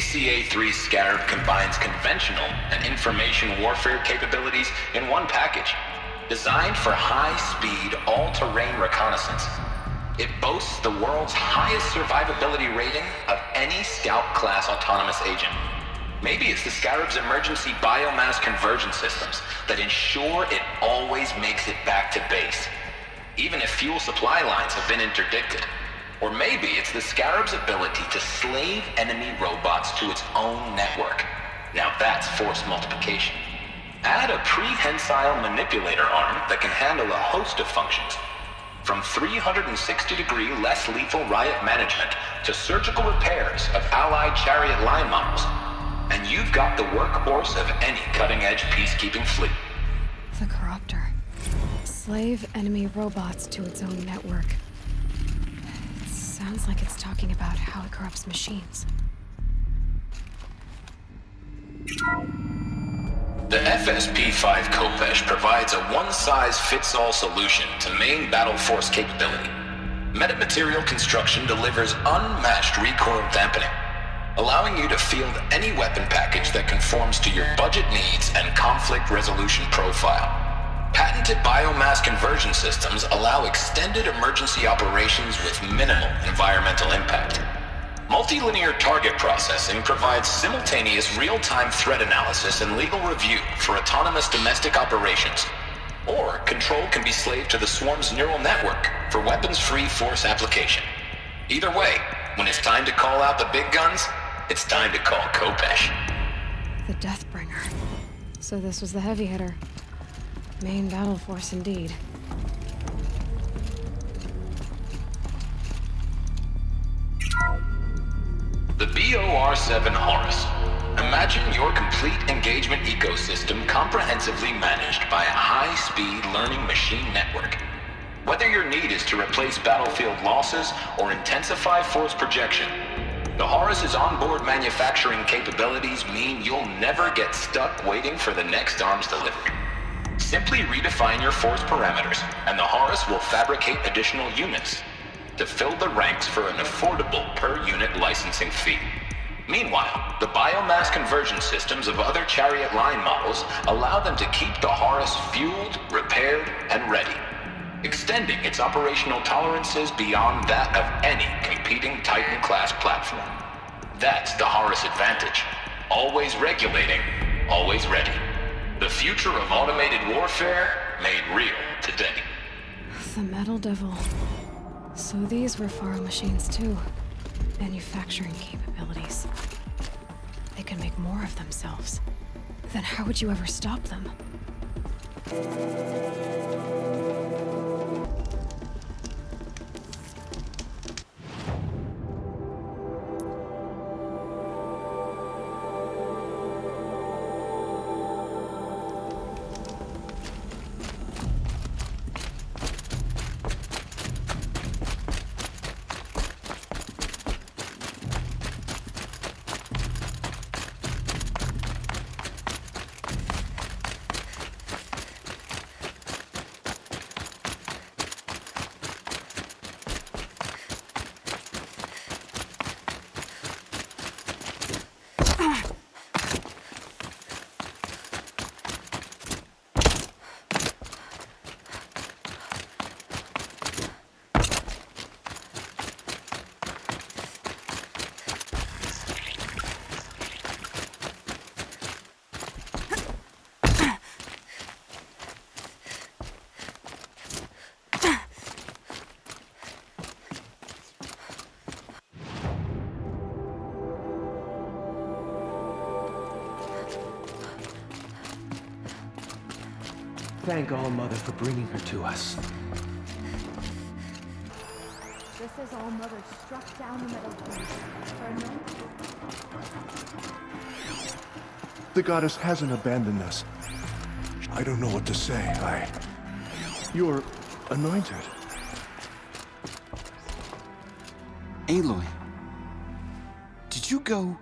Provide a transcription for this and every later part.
HCA-3 Scarab combines conventional and information warfare capabilities in one package, designed for high-speed, all-terrain reconnaissance. It boasts the world's highest survivability rating of any Scout-class autonomous agent. Maybe it's the Scarab's emergency biomass conversion systems that ensure it always makes it back to base, even if fuel supply lines have been interdicted. Or maybe it's the Scarab's ability to slave enemy robots to its own network. Now that's force multiplication. Add a prehensile manipulator arm that can handle a host of functions, from 360-degree less lethal riot management to surgical repairs of Allied chariot line models. And you've got the workhorse of any cutting-edge peacekeeping fleet. The Corruptor. Slave enemy robots to its own network. It sounds like it's talking about how it corrupts machines. The FSP-5 Khopesh provides a one-size-fits-all solution to main battle force capability. Metamaterial construction delivers unmatched recoil dampening, allowing you to field any weapon package that conforms to your budget needs and conflict resolution profile. Patented biomass conversion systems allow extended emergency operations with minimal environmental impact. Multilinear target processing provides simultaneous real-time threat analysis and legal review for autonomous domestic operations. Or control can be slaved to the swarm's neural network for weapons-free force application. Either way, when it's time to call out the big guns, it's time to call Khopesh. The Deathbringer. So this was the heavy hitter. Main battle force indeed. The BOR-7 Horus. Imagine your complete engagement ecosystem comprehensively managed by a high-speed learning machine network. Whether your need is to replace battlefield losses or intensify force projection, the Horus's onboard manufacturing capabilities mean you'll never get stuck waiting for the next arms delivery. Simply redefine your force parameters, and the Horus will fabricate additional units to fill the ranks for an affordable per-unit licensing fee. Meanwhile, the biomass conversion systems of other chariot line models allow them to keep the Horus fueled, repaired, and ready, extending its operational tolerances beyond that of any competing Titan-class platform. That's the Horus advantage. Always regulating, always ready. The future of automated warfare made real today. The Metal Devil. So these were Faro machines too. Manufacturing capabilities. They can make more of themselves. Then how would you ever stop them? Thank All Mother for bringing her to us. Just as All Mother struck down the metal planet, The goddess hasn't abandoned us. I don't know what to say. You're anointed. Aloy, did you go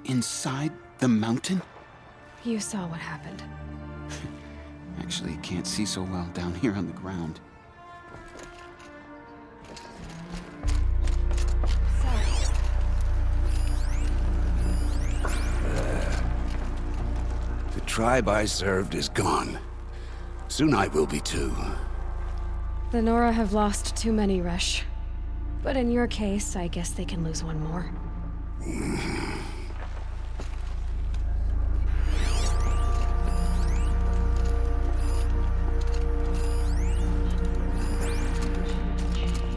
inside the mountain? You saw what happened. Actually, can't see so well down here on the ground. tribe I served is gone. Soon I will be too. The Nora have lost too many, Resh. But in your case, I guess they can lose one more.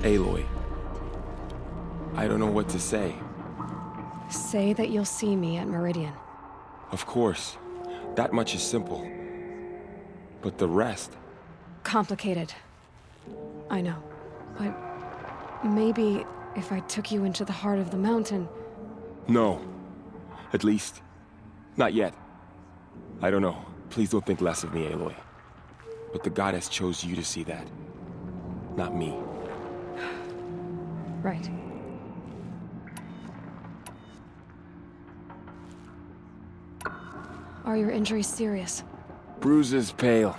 Aloy. I don't know what to say. Say that you'll see me at Meridian. Of course. That much is simple. But the rest... Complicated. I know. But maybe if I took you into the heart of the mountain... No. At least, not yet. I don't know. Please don't think less of me, Aloy. But the goddess chose you to see that. Not me. Right. Are your injuries serious? Bruises pale.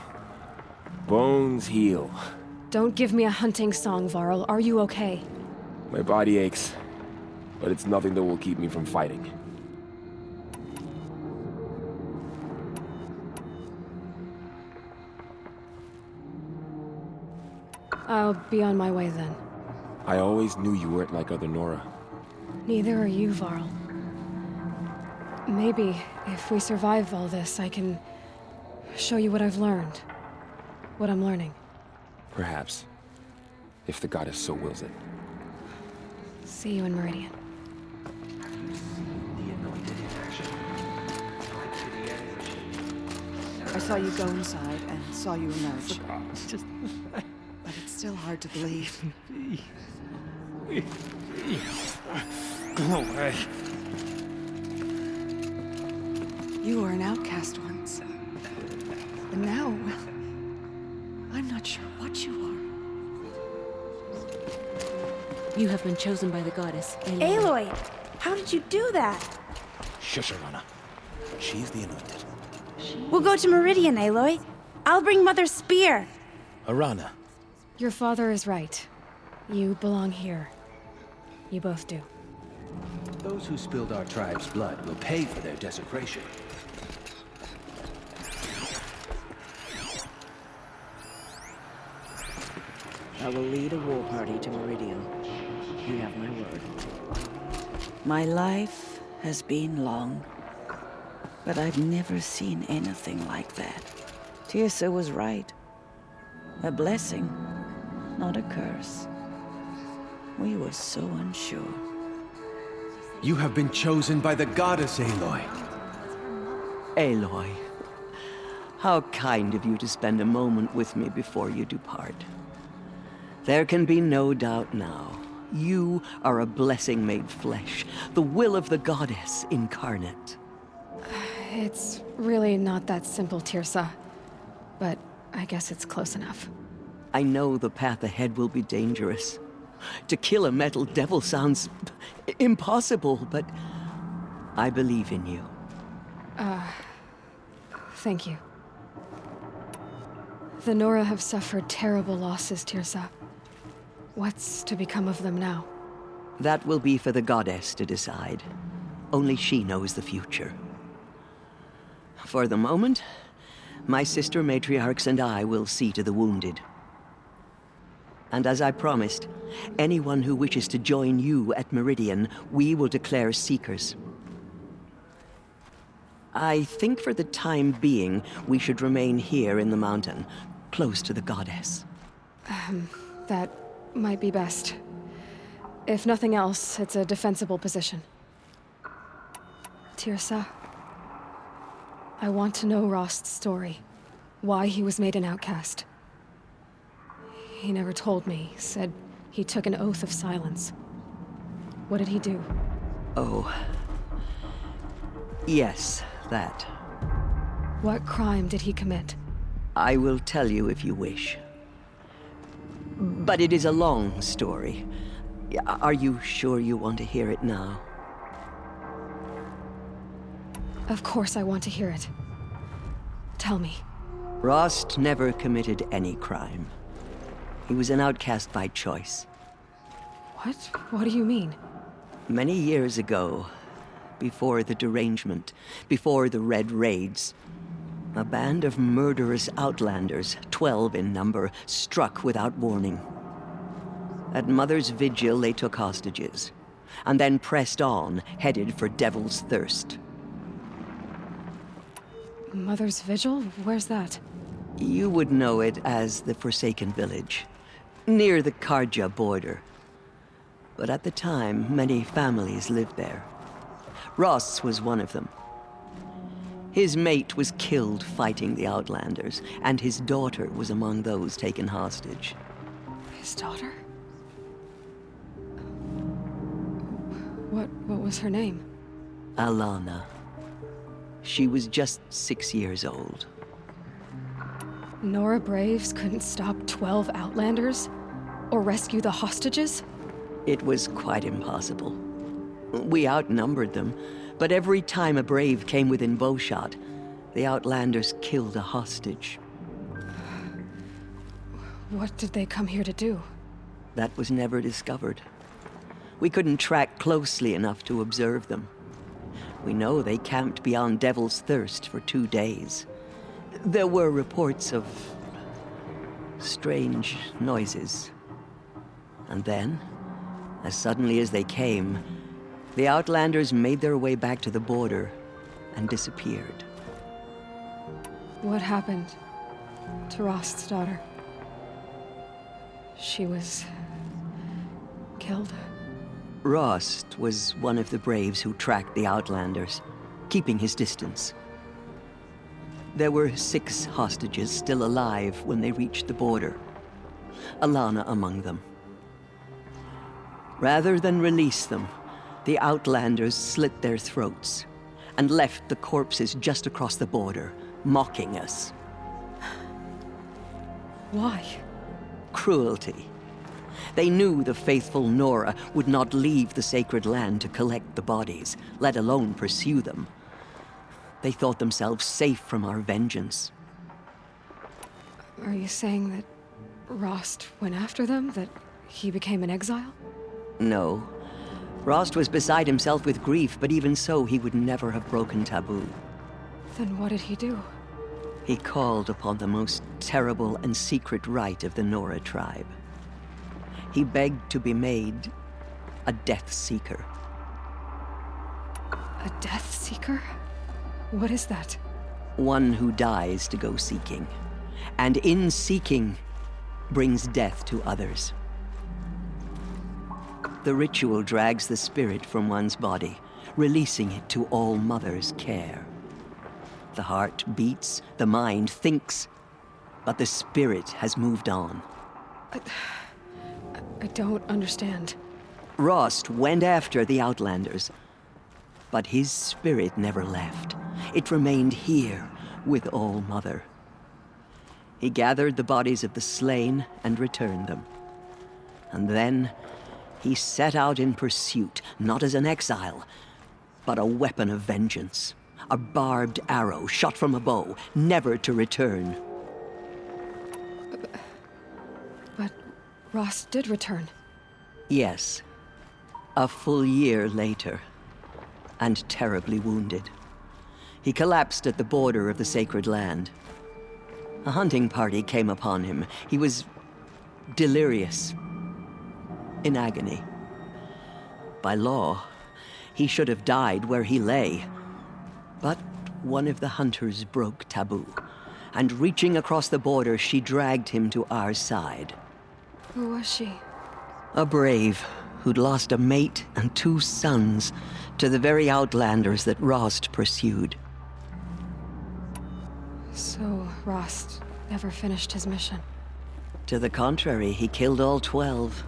Bones heal. Don't give me a hunting song, Varl. Are you okay? My body aches, but it's nothing that will keep me from fighting. I'll be on my way then. I always knew you weren't like other Nora. Neither are you, Varl. Maybe, if we survive all this, I can show you what I've learned. What I'm learning. Perhaps. If the goddess so wills it. See you in Meridian. I saw you go inside and saw you emerge. But it's still hard to believe. Go away. You were an outcast once. But now, well, I'm not sure what you are. You have been chosen by the goddess, Aloy. Aloy! How did you do that? Shush, Arana. She's the anointed. We'll go to Meridian, Aloy. I'll bring Mother's spear. Arana. Your father is right. You belong here. You both do. Those who spilled our tribe's blood will pay for their desecration. I will lead a war party to Meridian. You have my word. My life has been long, but I've never seen anything like that. Tirsa was right. A blessing, not a curse. We were so unsure. You have been chosen by the goddess, Aloy. Aloy, how kind of you to spend a moment with me before you depart. There can be no doubt now. You are a blessing made flesh, the will of the goddess incarnate. It's really not that simple, Tirsa. But I guess it's close enough. I know the path ahead will be dangerous. To kill a metal devil sounds impossible, but I believe in you. Thank you. The Nora have suffered terrible losses, Tirsa. What's to become of them now? That will be for the goddess to decide. Only she knows the future. For the moment, my sister matriarchs and I will see to the wounded. And as I promised, anyone who wishes to join you at Meridian, we will declare seekers. I think for the time being, we should remain here in the mountain, close to the goddess. That might be best. If nothing else, it's a defensible position. Tirsa, I want to know Rost's story. Why he was made an outcast. He never told me. Said he took an oath of silence. What did he do? Oh. Yes, that. What crime did he commit? I will tell you if you wish. But it is a long story. Are you sure you want to hear it now? Of course I want to hear it. Tell me. Rost never committed any crime. He was an outcast by choice. What? What do you mean? Many years ago, before the derangement, before the Red Raids, A band of murderous outlanders, 12 in number, struck without warning. At Mother's Vigil, they took hostages, and then pressed on, headed for Devil's Thirst. Mother's Vigil? Where's that? You would know it as the Forsaken Village, near the Karja border. But at the time, many families lived there. Rost's was one of them. His mate was killed fighting the Outlanders, and his daughter was among those taken hostage. His daughter? What was her name? Alana. She was just 6 years old. Nora Braves couldn't stop 12 Outlanders? Or rescue the hostages? It was quite impossible. We outnumbered them, but every time a Brave came within bowshot, the Outlanders killed a hostage. What did they come here to do? That was never discovered. We couldn't track closely enough to observe them. We know they camped beyond Devil's Thirst for 2 days. There were reports of strange noises. And then, as suddenly as they came, the Outlanders made their way back to the border and disappeared. What happened to Rost's daughter? She was killed? Rost was one of the Braves who tracked the Outlanders, keeping his distance. There were 6 hostages still alive when they reached the border, Alana among them. Rather than release them, the Outlanders slit their throats and left the corpses just across the border, mocking us. Why? Cruelty. They knew the faithful Nora would not leave the sacred land to collect the bodies, let alone pursue them. They thought themselves safe from our vengeance. Are you saying that Rost went after them? That he became an exile? No. Rost was beside himself with grief, but even so, he would never have broken taboo. Then what did he do? He called upon the most terrible and secret rite of the Nora tribe. He begged to be made a Death Seeker. A Death Seeker? What is that? One who dies to go seeking, and in seeking, brings death to others. The ritual drags the spirit from one's body, releasing it to All Mother's care. The heart beats, the mind thinks, but the spirit has moved on. I don't understand. Rost went after the Outlanders, but his spirit never left. It remained here with All Mother. He gathered the bodies of the slain and returned them. And then he set out in pursuit, not as an exile, but a weapon of vengeance. A barbed arrow shot from a bow, never to return. But Rost did return. Yes. A full year later, and terribly wounded. He collapsed at the border of the sacred land. A hunting party came upon him. He was delirious, in agony. By law, he should have died where he lay. But one of the hunters broke taboo, and reaching across the border, she dragged him to our side. Who was she? A brave who'd lost a mate and 2 sons to the very Outlanders that Rost pursued. So Rost never finished his mission? To the contrary, he killed all 12.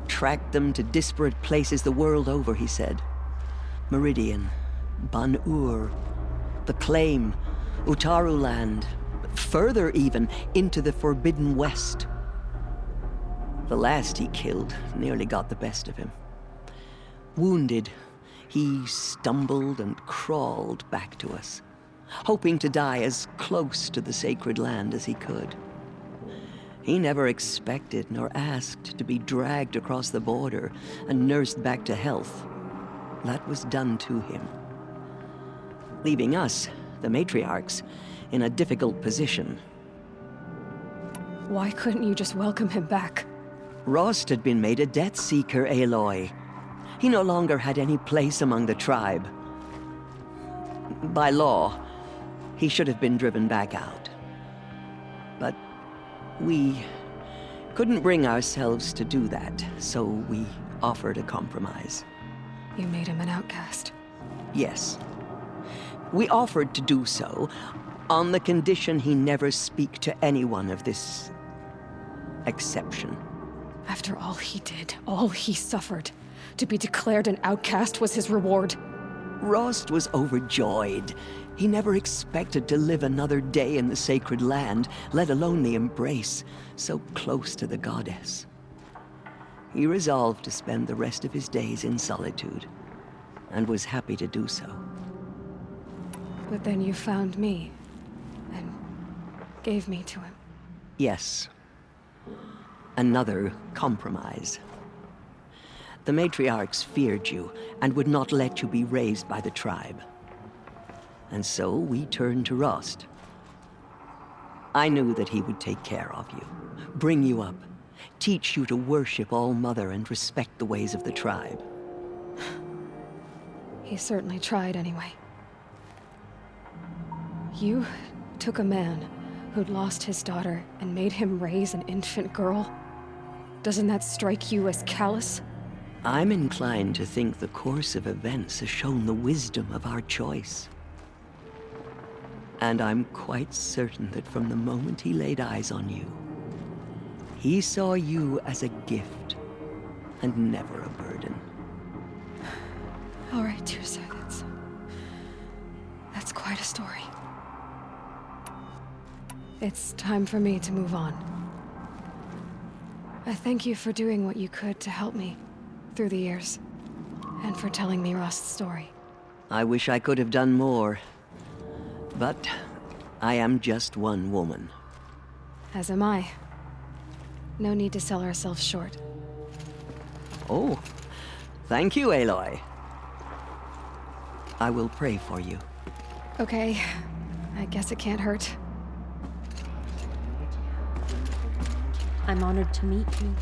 Tracked them to disparate places the world over, he said. Meridian, Ban-Ur, the Claim, Utaru Land, further even, into the Forbidden West. The last he killed nearly got the best of him. Wounded, he stumbled and crawled back to us, hoping to die as close to the sacred land as he could. He never expected nor asked to be dragged across the border and nursed back to health. That was done to him. Leaving us, the matriarchs, in a difficult position. Why couldn't you just welcome him back? Rost had been made a Death Seeker, Aloy. He no longer had any place among the tribe. By law, he should have been driven back out. But we couldn't bring ourselves to do that, so we offered a compromise. You made him an outcast. Yes. We offered to do so on the condition he never speak to anyone of this exception. After all he did, all he suffered, to be declared an outcast was his reward. Rost was overjoyed. He never expected to live another day in the sacred land, let alone the embrace, so close to the goddess. He resolved to spend the rest of his days in solitude, and was happy to do so. But then you found me, and gave me to him. Yes. Another compromise. The matriarchs feared you, and would not let you be raised by the tribe. And so we turned to Rost. I knew that he would take care of you, bring you up, teach you to worship All-Mother and respect the ways of the tribe. He certainly tried anyway. You took a man who'd lost his daughter and made him raise an infant girl? Doesn't that strike you as callous? I'm inclined to think the course of events has shown the wisdom of our choice. And I'm quite certain that from the moment he laid eyes on you, he saw you as a gift and never a burden. All right, Tirsa, that's quite a story. It's time for me to move on. I thank you for doing what you could to help me through the years, and for telling me Rost's story. I wish I could have done more, but I am just one woman. As am I. No need to sell ourselves short. Oh, thank you, Aloy. I will pray for you. Okay, I guess it can't hurt. I'm honored to meet you.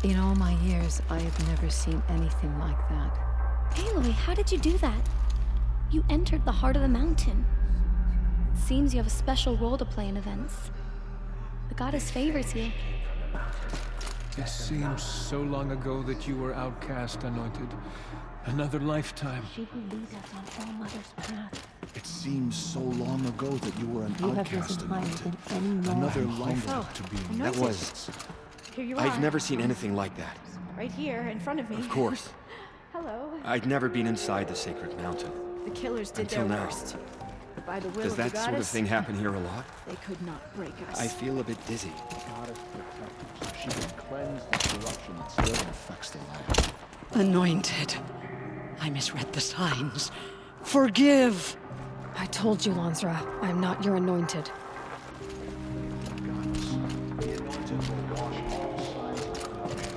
In all my years, I have never seen anything like that. Aloy, how did you do that? You entered the heart of the mountain. It seems you have a special role to play in events. The goddess favors you. It seems so long ago that you were outcast, Anointed. Another lifetime. She will lead us on All-Mother's path. It seems so long ago that you were an You have outcast, risen higher Anointed. than any more. Another lifetime to be Anointed. that was. Here you are. I've never seen anything like that. Right here, in front of me. Of course. Hello. I'd never been inside the sacred mountain. The killers did Until their now. worst. But by the will Does of the that goddess, sort of thing happen here a lot? they could not break us. I feel a bit dizzy. Goddess protected, so she can cleanse the corruption that still infects the land. Anointed. I misread the signs. Forgive! I told you, Lansra, I'm not your anointed. The anointed will wash all signs of corruption.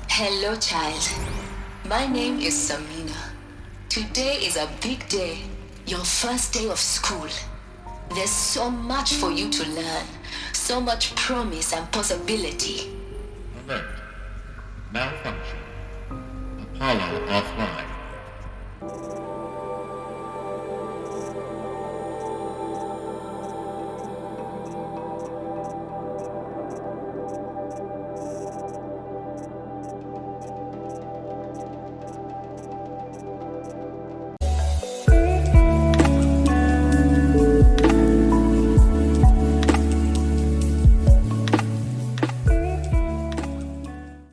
Hello, child. My name is Samina. Today is a big day. Your first day of school. There's so much for you to learn. So much promise and possibility. Alert. Malfunction. Apollo offline.